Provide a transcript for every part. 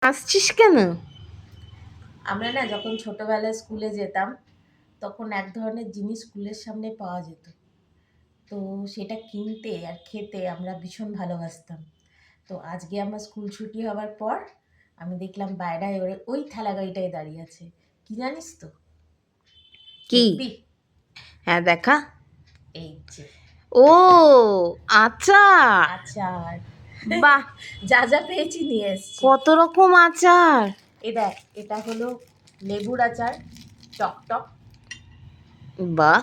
আসছিস কেন? আমরা না যখন ছোটবেলায় স্কুলে যেতাম তখন এক ধরনের জিনিস স্কুলের সামনে পাওয়া যেত। তো সেটা কিনতে আর খেতে আমরা ভীষণ ভালোবাসতাম। তো আজকে আমার স্কুল ছুটি হওয়ার পর আমি দেখলাম বাইরে ওই ঠেলা গাড়িটাই দাঁড়িয়ে আছে। কি জানিস তো? কি? দেখবি? হ্যাঁ, দেখা। এই যে ও, আচার। আচার। বাহ, যা যা পেয়েছি নিয়ে এসেছি। কত রকম আচার! দেখ, এটা হলো লেবুর আচার, টক। বাহ।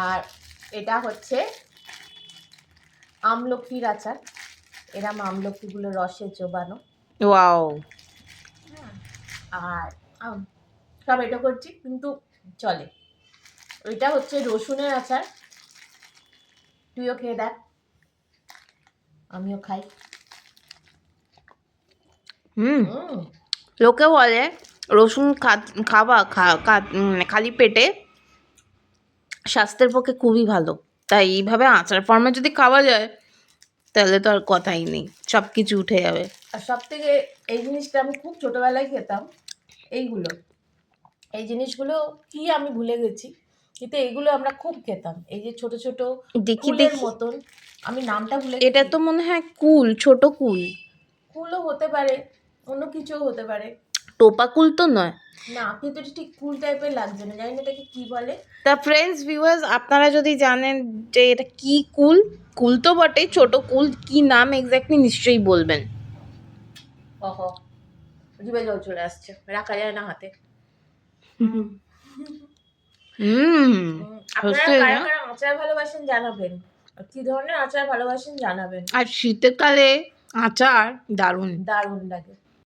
আর এটা হচ্ছে আমলকির আচার। এরম আমলকিগুলো রসে চোবানো। ওয়াও। আর সব এটা করছি কিন্তু চলে। ওইটা হচ্ছে রসুনের আচার। তুইও খেয়ে দেখ, আমিও খাই। লোকে বলে রসুন খাওয়া খালি পেটে স্বাস্থ্যের পক্ষে খুবই ভালো। তাই এইভাবে আচার ফর্মে যদি খাওয়া যায় তাহলে তো আর কথাই নেই, সব কিছু উঠে যাবে। আর সব থেকে এই জিনিসটা আমি খুব ছোটবেলায় খেতাম। এই জিনিসগুলো কি আমি ভুলে গেছি, কিন্তু এইগুলো আমরা খুব খেতাম। এই যে ছোট ছোট দেখি কুলের দেখি, মতন, আমি নামটা ভুলে এটা গেছি। তো মনে হয় কুল, ছোট কুল। কুলও হতে পারে, অন্য কিছুও হতে পারে। টোপা কুল তো নয়। না, কিন্তু এটা ঠিক কুল টাইপের লাগছে না, জানি না এটাকে কি বলে। তা ফ্রেন্ডস, ভিউয়ার্স, আপনারা যদি জানেন যে এটা কি কুল, কুল তো বটেই, ছোট কুল কি নাম এক্স্যাক্টলি নিশ্চয়ই বলবেন। ওহো, জিভে জল চলে আসছে, রাখা যায় না হাতে। আপনারা হচ্ছে কারা না? কারা আচার ভালোবাসেন জানাবেন, আর কি ধরনের আচার ভালোবাসেন জানাবেন। আর শীতের কালে আচার দারুণ। দারুণ লাগে।